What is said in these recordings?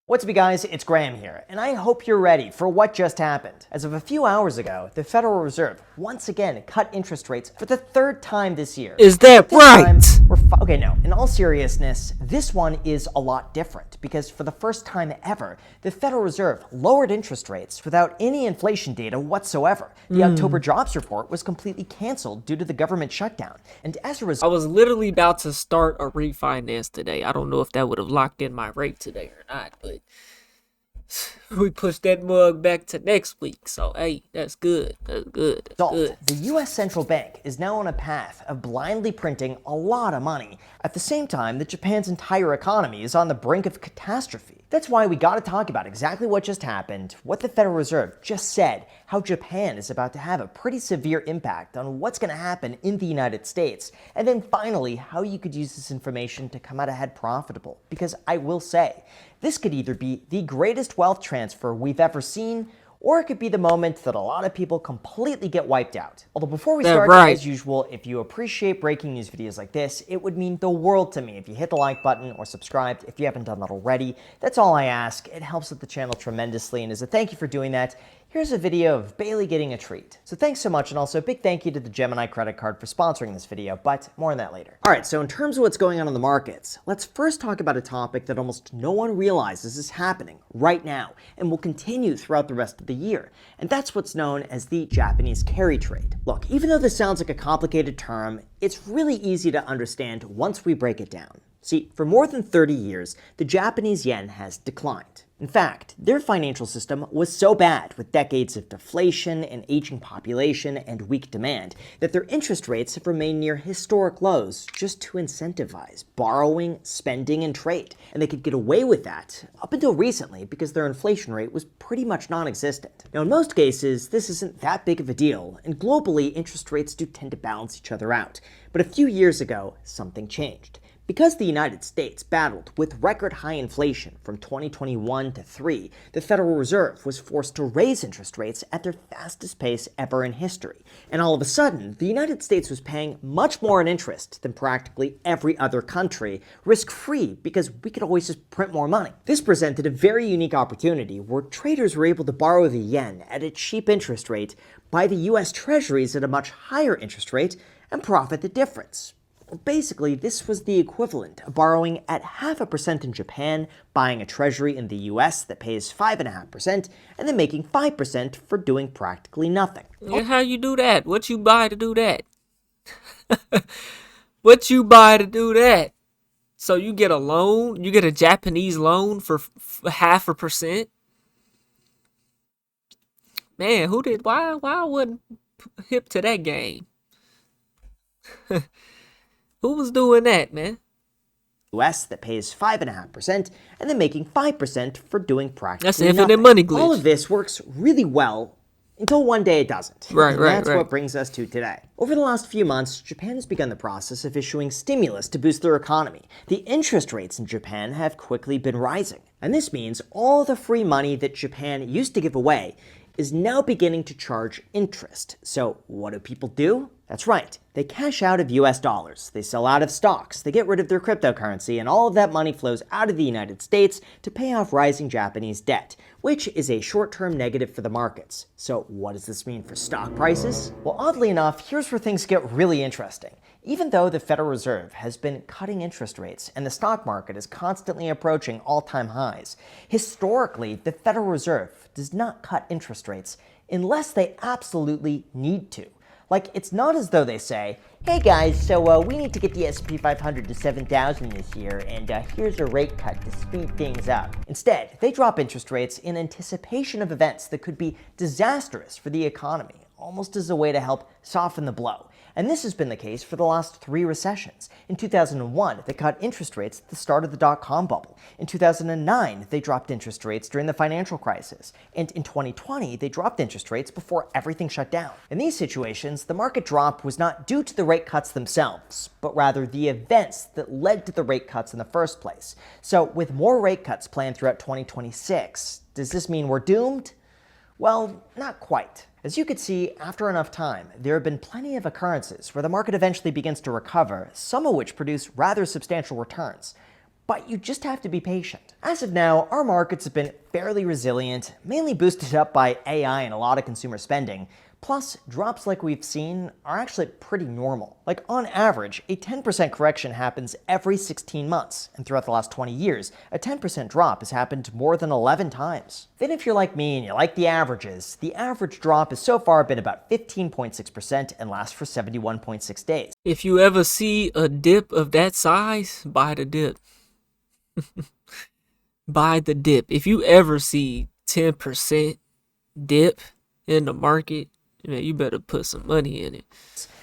What's up, you guys? It's Graham here, and I hope you're ready for what just happened. As of a few hours ago, the Federal Reserve once again cut interest rates for the third time this year. Is that right? Okay, no, in all seriousness, this one is a lot different because for the first time ever, the Federal Reserve lowered interest rates without any inflation data whatsoever. The October jobs report was completely canceled due to the government shutdown, and as a result, I was literally about to start a refinance today. I don't know if that would have locked in my rate today or not, but we pushed that mug back to next week. So, hey, that's good. That's good. That's good. The U.S. Central Bank is now on a path of blindly printing a lot of money at the same time that Japan's entire economy is on the brink of catastrophe. That's why we gotta talk about exactly what just happened, what the Federal Reserve just said, how Japan is about to have a pretty severe impact on what's gonna happen in the United States, and then finally, how you could use this information to come out ahead profitable. Because I will say, this could either be the greatest wealth transfer we've ever seen, or it could be the moment that a lot of people completely get wiped out. Although before we start, as usual, if you appreciate breaking news videos like this, it would mean the world to me if you hit the like button or subscribe if you haven't done that already. That's all I ask. It helps with the channel tremendously, and as a thank you for doing that, here's a video of Bailey getting a treat. So thanks so much, and also a big thank you to the Gemini credit card for sponsoring this video, but more on that later. Alright, so in terms of what's going on in the markets, let's first talk about a topic that almost no one realizes is happening right now, and will continue throughout the rest of the year, and that's what's known as the Japanese carry trade. Look, even though this sounds like a complicated term, it's really easy to understand once we break it down. See, for more than 30 years, the Japanese yen has declined. In fact, their financial system was so bad with decades of deflation, an aging population, and weak demand that their interest rates have remained near historic lows just to incentivize borrowing, spending, and trade. And they could get away with that up until recently because their inflation rate was pretty much non-existent. Now, in most cases, this isn't that big of a deal, and globally, interest rates do tend to balance each other out. But a few years ago, something changed. Because the United States battled with record high inflation from 2021 to 3, the Federal Reserve was forced to raise interest rates at their fastest pace ever in history. And all of a sudden, the United States was paying much more in interest than practically every other country, risk-free because we could always just print more money. This presented a very unique opportunity where traders were able to borrow the yen at a cheap interest rate, buy the US Treasuries at a much higher interest rate, and profit the difference. Basically, this was the equivalent of borrowing at 0.5% in Japan, buying a treasury in the US that pays 5.5%, and then making 5% for doing practically nothing. And how you do that? What you buy to do that? What you buy to do that? So you get a loan, you get a Japanese loan for 0.5%? Man, why wasn't hip to that game? Who was doing that, man? US that pays 5.5% and then making 5% for doing practically That's infinite nothing. money glitch. All of this works really well until one day it doesn't. Right. That's what brings us to today. Over the last few months, Japan has begun the process of issuing stimulus to boost their economy. The interest rates in Japan have quickly been rising, and this means all the free money that Japan used to give away is now beginning to charge interest. So what do people do? That's right, they cash out of US dollars, they sell out of stocks, they get rid of their cryptocurrency, and all of that money flows out of the United States to pay off rising Japanese debt, which is a short-term negative for the markets. So what does this mean for stock prices? Well, oddly enough, here's where things get really interesting. Even though the Federal Reserve has been cutting interest rates and the stock market is constantly approaching all-time highs, historically, the Federal Reserve does not cut interest rates unless they absolutely need to. Like, it's not as though they say, hey guys, so we need to get the S&P 500 to 7,000 this year, and here's a rate cut to speed things up. Instead, they drop interest rates in anticipation of events that could be disastrous for the economy, almost as a way to help soften the blow. And this has been the case for the last 3 recessions. In 2001, they cut interest rates at the start of the dot-com bubble. In 2009, they dropped interest rates during the financial crisis. And in 2020, they dropped interest rates before everything shut down. In these situations, the market drop was not due to the rate cuts themselves, but rather the events that led to the rate cuts in the first place. So with more rate cuts planned throughout 2026, does this mean we're doomed? Well, not quite. As you could see, after enough time, there have been plenty of occurrences where the market eventually begins to recover, some of which produce rather substantial returns. But you just have to be patient. As of now, our markets have been fairly resilient, mainly boosted up by AI and a lot of consumer spending. Plus, drops like we've seen are actually pretty normal. Like on average, a 10% correction happens every 16 months, and throughout the last 20 years, a 10% drop has happened more than 11 times. Then if you're like me and you like the averages, the average drop has so far been about 15.6% and lasts for 71.6 days. If you ever see a dip of that size, buy the dip. Buy the dip. If you ever see 10% dip in the market, you better put some money in it.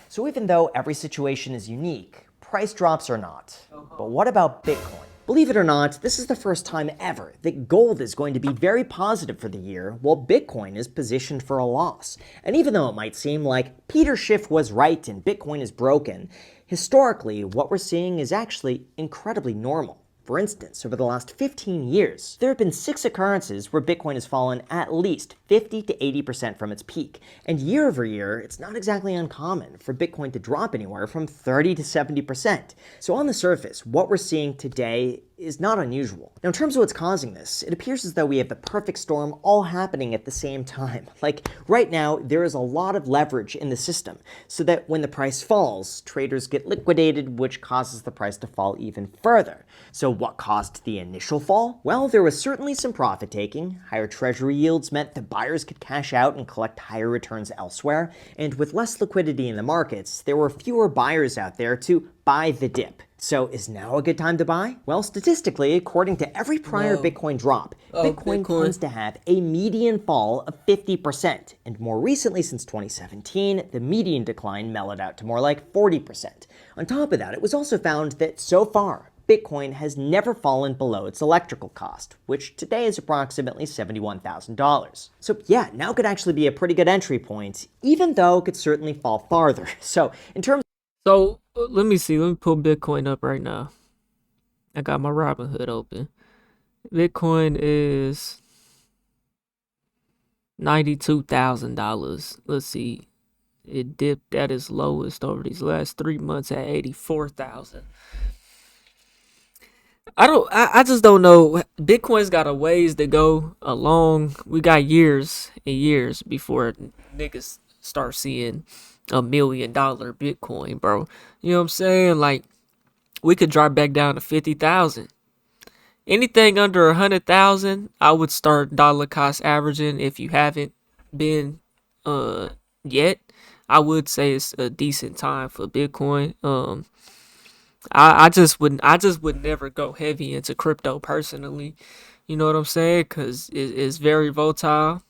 So even though every situation is unique, price drops are not. But what about Bitcoin? Believe it or not, this is the first time ever that gold is going to be very positive for the year, while Bitcoin is positioned for a loss. And even though it might seem like Peter Schiff was right and Bitcoin is broken, historically, what we're seeing is actually incredibly normal. For instance, over the last 15 years, there have been 6 occurrences where Bitcoin has fallen at least 50 to 80% from its peak. And year over year, it's not exactly uncommon for Bitcoin to drop anywhere from 30 to 70%. So on the surface, what we're seeing today is not unusual. Now, in terms of what's causing this, it appears as though we have the perfect storm all happening at the same time. Like, right now, there is a lot of leverage in the system, so that when the price falls, traders get liquidated, which causes the price to fall even further. So what caused the initial fall? Well, there was certainly some profit taking. Higher treasury yields meant that buyers could cash out and collect higher returns elsewhere, and with less liquidity in the markets, there were fewer buyers out there to buy the dip. So is now a good time to buy? Well, statistically, according to every prior Bitcoin drop, Bitcoin tends to have a median fall of 50%. And more recently, since 2017, the median decline mellowed out to more like 40%. On top of that, it was also found that so far, Bitcoin has never fallen below its electrical cost, which today is approximately $71,000. So yeah, now could actually be a pretty good entry point, even though it could certainly fall farther. So in terms let me see. Let me pull Bitcoin up right now. I got my Robinhood open. Bitcoin is $92,000. Let's see. It dipped at its lowest over these last 3 months at 84,000. I just don't know. Bitcoin's got a ways to go along. We got years and years before niggas start seeing $1 million Bitcoin, bro. You know what I'm saying? Like, we could drop back down to 50,000. Anything under 100,000, I would start dollar cost averaging. If you haven't been yet, I would say it's a decent time for Bitcoin. I just would never go heavy into crypto personally. You know what I'm saying? Cause it's very volatile.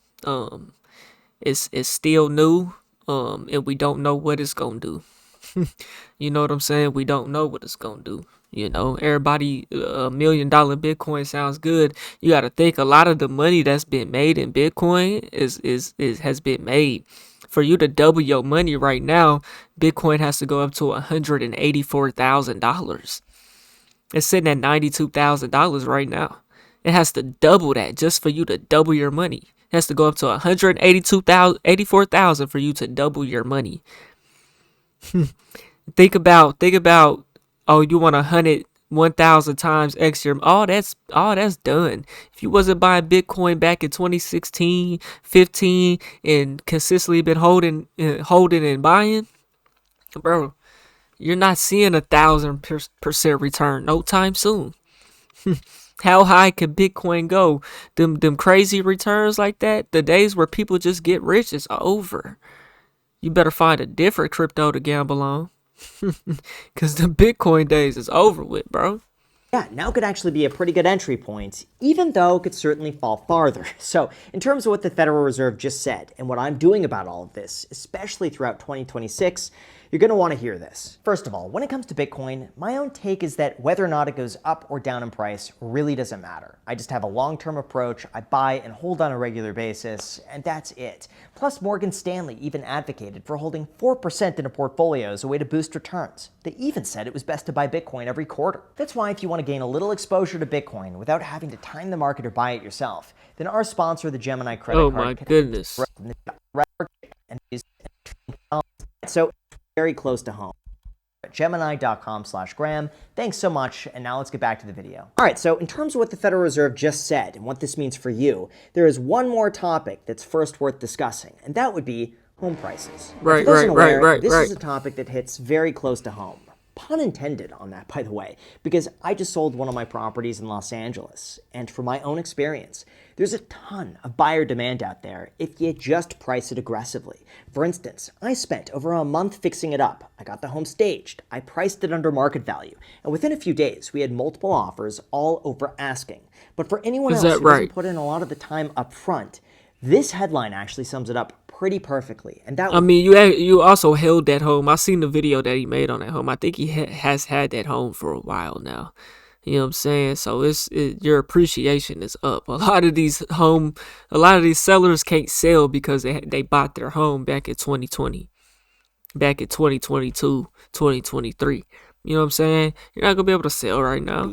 It's still new. And we don't know what it's gonna do. You know what I'm saying? We don't know what it's gonna do. You know, everybody, $1 million Bitcoin sounds good. You got to think a lot of the money that's been made in Bitcoin has been made. For you to double your money right now, Bitcoin has to go up to $184,000. It's sitting at $92,000 right now. It has to double that just for you to double your money. It has to go up to $184,000 for you to double your money. Think about. Oh, you want 1,000 times X your. That's done. If you wasn't buying Bitcoin back in 2016, 15, and consistently been holding and buying, bro, you're not seeing 1,000% return no time soon. How high could Bitcoin go? Them crazy returns like that, the days where people just get rich is over. You better find a different crypto to gamble on. Because the Bitcoin days is over with, bro. Yeah, now could actually be a pretty good entry point, even though it could certainly fall farther. So, in terms of what the Federal Reserve just said, and what I'm doing about all of this, especially throughout 2026, you're going to want to hear this. First of all, when it comes to Bitcoin, my own take is that whether or not it goes up or down in price really doesn't matter. I just have a long-term approach, I buy and hold on a regular basis, and that's it. Plus, Morgan Stanley even advocated for holding 4% in a portfolio as a way to boost returns. They even said it was best to buy Bitcoin every quarter. That's why if you want to gain a little exposure to Bitcoin without having to time the market or buy it yourself, then our sponsor, the Gemini credit card, my goodness. So very close to home. Gemini.com/Graham. Thanks so much, and now let's get back to the video. All right, so in terms of what the Federal Reserve just said and what this means for you, there is one more topic that's first worth discussing, and that would be home prices. Right. This is a topic that hits very close to home. Pun intended on that, by the way, because I just sold one of my properties in Los Angeles, and from my own experience, there's a ton of buyer demand out there if you just price it aggressively. For instance, I spent over a month fixing it up. I got the home staged. I priced it under market value. And within a few days, we had multiple offers all over asking. But for anyone else who doesn't put in a lot of the time up front, this headline actually sums it up pretty perfectly. And that you also held that home. I seen the video that he made on that home. I think he has had that home for a while now. You know what I'm saying? So your appreciation is up. A lot of these sellers can't sell because they bought their home back in 2020, back in 2022, 2023. You know what I'm saying? You're not gonna be able to sell right now.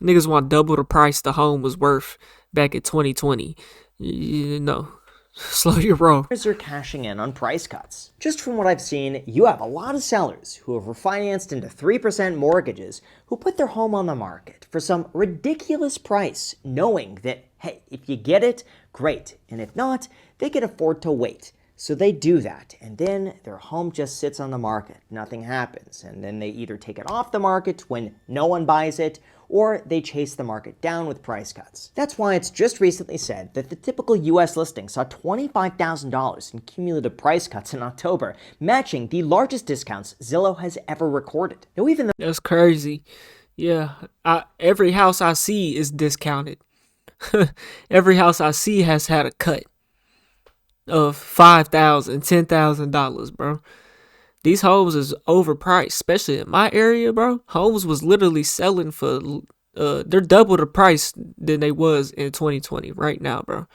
Niggas want double the price the home was worth back in 2020. You know. Slow your roll. Sellers are cashing in on price cuts. Just from what I've seen, you have a lot of sellers who have refinanced into 3% mortgages who put their home on the market for some ridiculous price, knowing that, hey, if you get it, great, and if not, they can afford to wait. So they do that, and then their home just sits on the market. Nothing happens, and then they either take it off the market when no one buys it, or they chase the market down with price cuts. That's why it's just recently said that the typical US listing saw $25,000 in cumulative price cuts in October, matching the largest discounts Zillow has ever recorded. Now, even though that's crazy. Yeah, every house I see is discounted. Every house I see has had a cut of $5,000, $10,000, bro. These homes is overpriced, especially in my area, bro. Homes was literally selling for, they're double the price than they was in 2020 right now, bro.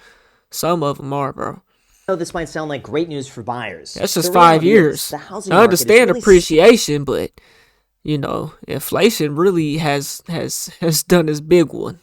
Some of them are, bro. though this might sound like great news for buyers, that's just 5 years. I understand appreciation, but you know, inflation really has done this big one.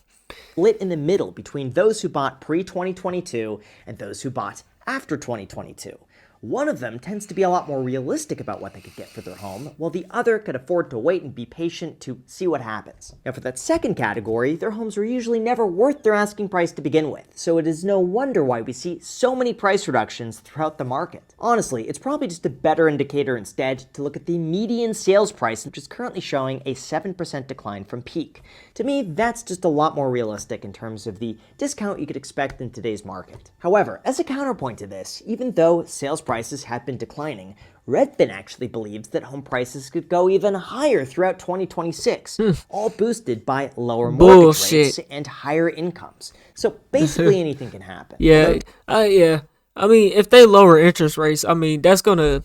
Split in the middle between those who bought pre-2022 and those who bought after 2022. One of them tends to be a lot more realistic about what they could get for their home, while the other could afford to wait and be patient to see what happens. Now for that second category, their homes are usually never worth their asking price to begin with, so it is no wonder why we see so many price reductions throughout the market. Honestly, it's probably just a better indicator instead to look at the median sales price, which is currently showing a 7% decline from peak. To me, that's just a lot more realistic in terms of the discount you could expect in today's market. However, as a counterpoint to this, even though sales prices have been declining, Redfin actually believes that home prices could go even higher throughout 2026, all boosted by lower mortgage rates and higher incomes. So basically anything can happen. Yeah. I mean, if they lower interest rates, I mean, that's gonna...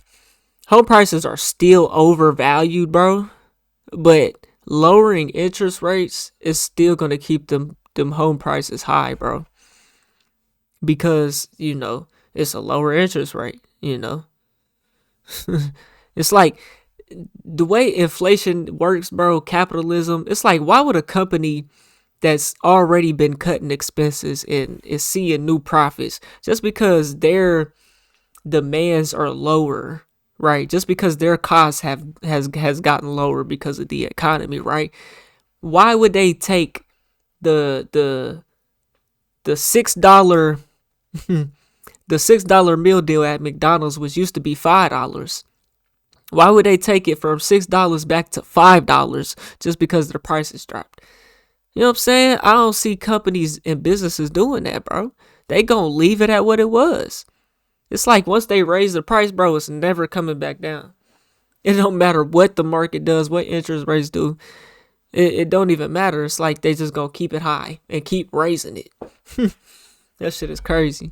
Home prices are still overvalued, bro. But lowering interest rates is still gonna keep them home prices high, bro. Because, you know, it's a lower interest rate, you know. It's like the way inflation works, bro, capitalism, it's like, why would a company that's already been cutting expenses and is seeing new profits just because their demands are lower, right? Just because their costs has gotten lower because of the economy, right? Why would they take the $6 the $6 meal deal at McDonald's, which used to be $5? Why would they take it from $6 back to $5 just because their prices dropped? You know what I'm saying? I don't see companies and businesses doing that, bro. They gonna leave it at what it was. It's like once they raise the price, bro, it's never coming back down. It don't matter what the market does, what interest rates do. It don't even matter. It's like they just gonna keep it high and keep raising it. That shit is crazy.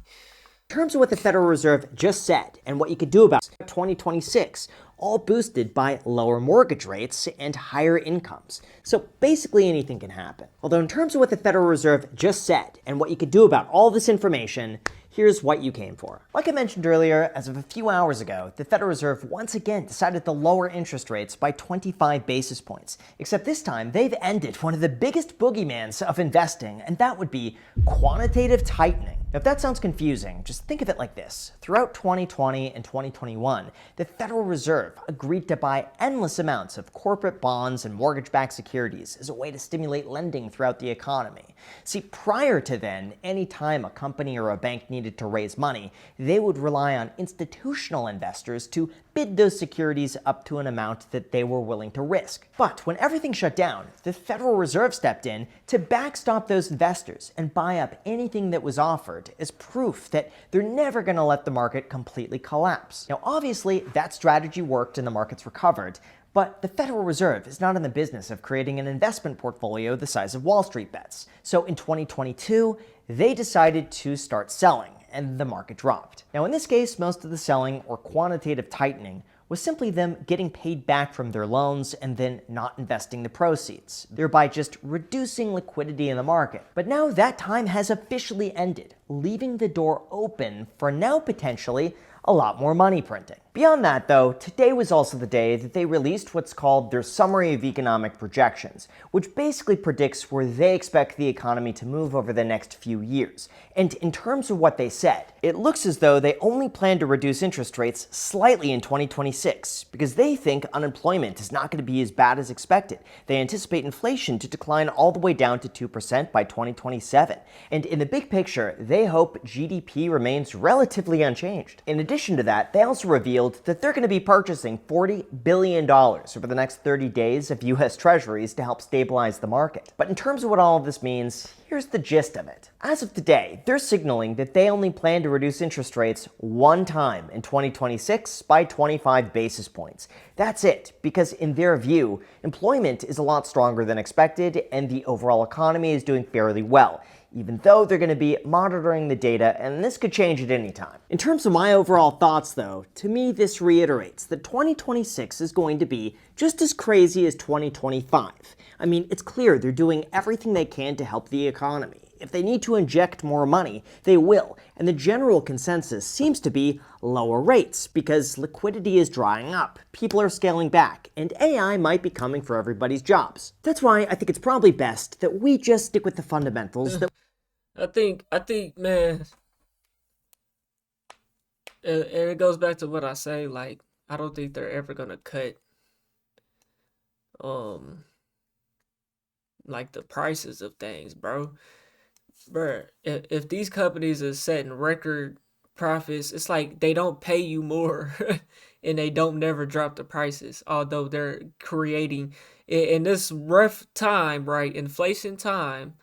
In terms of what the Federal Reserve just said and what you could do about 2026, all boosted by lower mortgage rates and higher incomes. So basically anything can happen. Although in terms of what the Federal Reserve just said and what you could do about all this information, here's what you came for. Like I mentioned earlier, as of a few hours ago, the Federal Reserve once again decided to lower interest rates by 25 basis points. Except this time, they've ended one of the biggest boogeymans of investing, and that would be quantitative tightening. Now, if that sounds confusing, just think of it like this. Throughout 2020 and 2021, the Federal Reserve agreed to buy endless amounts of corporate bonds and mortgage-backed securities as a way to stimulate lending throughout the economy. See, prior to then, any time a company or a bank needed to raise money, they would rely on institutional investors to bid those securities up to an amount that they were willing to risk. But when everything shut down, the Federal Reserve stepped in to backstop those investors and buy up anything that was offered as proof that they're never going to let the market completely collapse. Now, obviously, that strategy worked and the markets recovered, but the Federal Reserve is not in the business of creating an investment portfolio the size of Wall Street bets. So in 2022, they decided to start selling, and the market dropped. Now, in this case, most of the selling or quantitative tightening was simply them getting paid back from their loans and then not investing the proceeds, thereby just reducing liquidity in the market. But now that time has officially ended, leaving the door open for now potentially a lot more money printing. Beyond that, though, today was also the day that they released what's called their Summary of Economic Projections, which basically predicts where they expect the economy to move over the next few years. And in terms of what they said, it looks as though they only plan to reduce interest rates slightly in 2026, because they think unemployment is not going to be as bad as expected. They anticipate inflation to decline all the way down to 2% by 2027. And in the big picture, they hope GDP remains relatively unchanged. In addition to that, they also revealed that they're going to be purchasing $40 billion over the next 30 days of US Treasuries to help stabilize the market. But in terms of what all of this means, here's the gist of it. As of today, they're signaling that they only plan to reduce interest rates one time in 2026 by 25 basis points. That's it, because in their view, employment is a lot stronger than expected and the overall economy is doing fairly well, even though they're going to be monitoring the data, and this could change at any time. In terms of my overall thoughts, though, to me this reiterates that 2026 is going to be just as crazy as 2025. I mean, it's clear they're doing everything they can to help the economy. If they need to inject more money, they will, and the general consensus seems to be lower rates because liquidity is drying up, people are scaling back, and AI might be coming for everybody's jobs. That's why I think it's probably best that we just stick with the fundamentals that I think, man, and it goes back to what I say. Like, I don't think they're ever gonna cut, um, like the prices of things, bro. Bruh, if these companies are setting record profits, it's like they don't pay you more, and they don't never drop the prices. Although they're creating in this rough time, right, inflation time,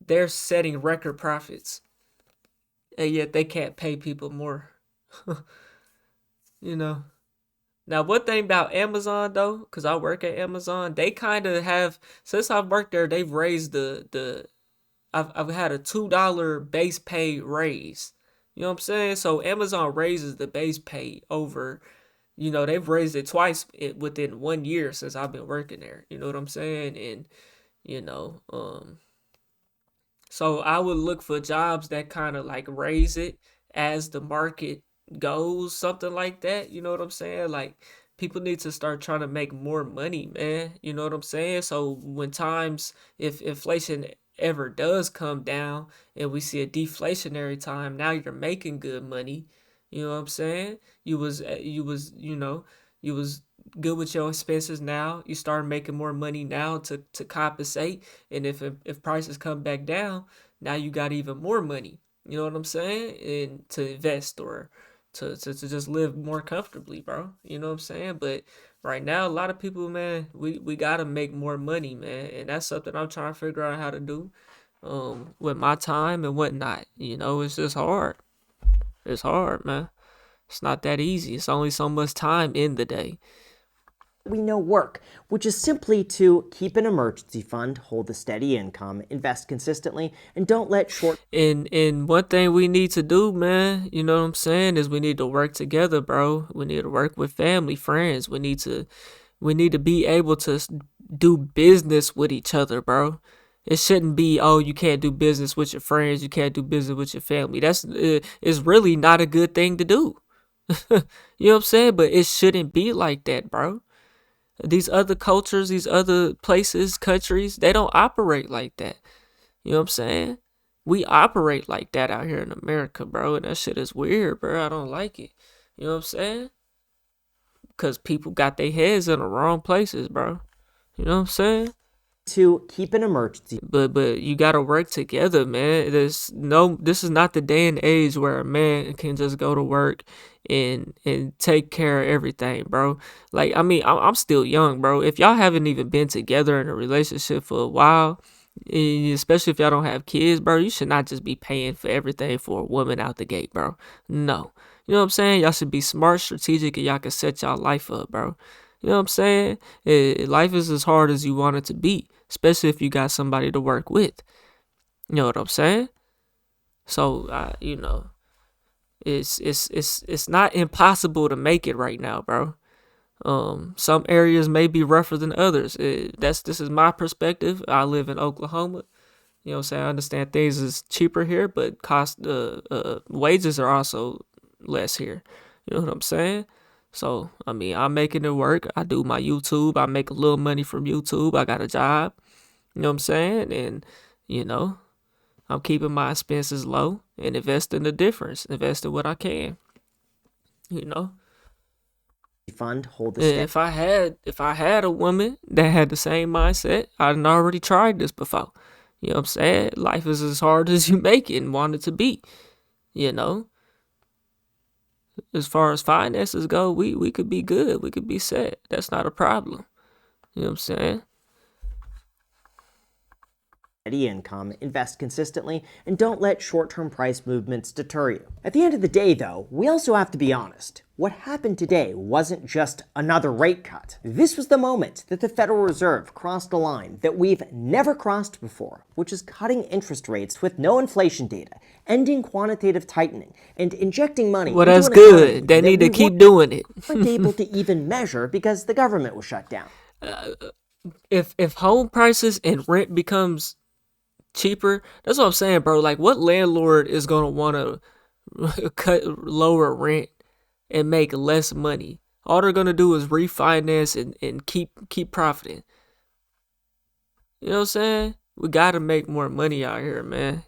they're setting record profits, and yet they can't pay people more. You know. Now, one thing about Amazon though, because I work at Amazon, they kind of have, since I've worked there, they've raised the I've had a $2 base pay raise. You know what I'm saying? So Amazon raises the base pay over, they've raised it twice within 1 year since I've been working there. You know what I'm saying? And you know, so I would look for jobs that kind of like raise it as the market goes, something like that. You know what I'm saying? Like people need to start trying to make more money, man. You know what I'm saying? So when times, if inflation ever does come down and we see a deflationary time, now you're making good money. You know what I'm saying? You was good with your expenses. Now you start making more money now to compensate. And if prices come back down, now you got even more money. You know what I'm saying? And to invest or to just live more comfortably, bro. You know what I'm saying? But right now, a lot of people, man, we gotta make more money, man, and that's something I'm trying to figure out how to do, with my time and whatnot. It's just hard. It's hard, man. It's not that easy. It's only so much time in the day. we know work, which is simply to keep an emergency fund, hold a steady income, invest consistently, and don't let short. And one thing we need to do, man, you know what I'm saying, is we need to work together, bro. We need to work with family, friends. We need to be able to do business with each other, bro. It shouldn't be, oh, you can't do business with your friends, you can't do business with your family. That's it's really not a good thing to do. You know what I'm saying? But it shouldn't be like that, bro. These other cultures, these other places, countries, they don't operate like that. You know what I'm saying? We operate like that out here in America, bro, and that shit is weird, bro. I don't like it. You know what I'm saying? Because people got their heads in the wrong places, bro. You know what I'm saying? To keep an emergency But you gotta work together, man. This is not the day and age where a man can just go to work and take care of everything, bro. Like, I mean, I'm still young, bro. If y'all haven't even been together in a relationship for a while, especially if y'all don't have kids, bro, you should not just be paying for everything for a woman out the gate, bro. No. You know what I'm saying? Y'all should be smart, strategic, and y'all can set y'all life up, bro. You know what I'm saying? Life is as hard as you want it to be, especially if you got somebody to work with. You know what I'm saying? So, it's not impossible to make it right now, bro. Some areas may be rougher than others. This is my perspective. I live in Oklahoma. You know what I'm saying? I understand things is cheaper here, but wages are also less here. You know what I'm saying? So, I mean, I'm making it work. I do my YouTube. I make a little money from YouTube. I got a job. You know what I'm saying? And, you know, I'm keeping my expenses low and investing the difference. Investing what I can. You know? fund hold the And if I had a woman that had the same mindset, I'd already tried this before. You know what I'm saying? Life is as hard as you make it and want it to be. You know? As far as finances go, we could be good. We could be set. That's not a problem. You know what I'm saying? steady income, invest consistently, and don't let short-term price movements deter you. At the end of the day, though, we also have to be honest. What happened today wasn't just another rate cut. This was the moment that the Federal Reserve crossed a line that we've never crossed before, which is cutting interest rates with no inflation data, ending quantitative tightening, and injecting money Well, into that's an good. economy They that need we to keep doing it. weren't able to even measure because the government was shut down. If home prices and rent becomes cheaper, that's what I'm saying, bro. Like, what landlord is gonna want to cut lower rent and make less money? All they're gonna do is refinance and keep profiting. You know what I'm saying? We gotta make more money out here, man.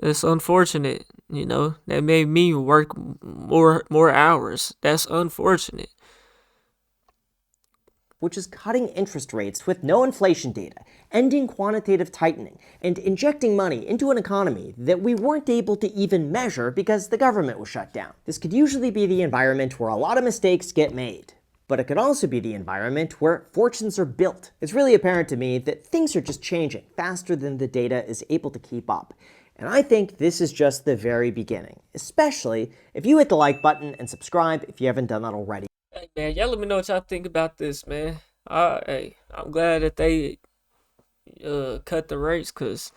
It's unfortunate, you know. That made me work more hours. That's unfortunate. Which is cutting interest rates with no inflation data, ending quantitative tightening, and injecting money into an economy that we weren't able to even measure because the government was shut down. This could usually be the environment where a lot of mistakes get made, but it could also be the environment where fortunes are built. It's really apparent to me that things are just changing faster than the data is able to keep up. And I think this is just the very beginning, especially if you hit the like button and subscribe if you haven't done that already. Hey man, y'all let me know what y'all think about this, man. I'm glad that they cut the rates, cause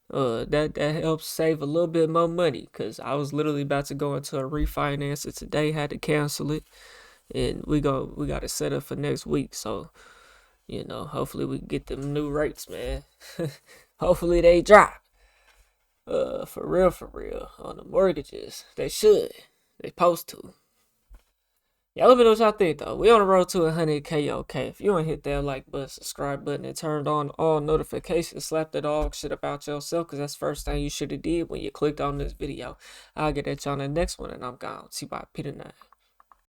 that helps save a little bit more money. Cause I was literally about to go into a refinance it today, had to cancel it, and we got it set up for next week. So you know, hopefully we get them new rates, man. Hopefully they drop. For real, on the mortgages. They should. They supposed to. Y'all let me know what y'all think, though. We on the road to 100K, okay? If you don't hit that like button, subscribe button, and turned on all notifications, slap that dog shit about yourself, because that's the first thing you should have did when you clicked on this video. I'll get at y'all on the next one, and I'm gone. See you by Peter 9.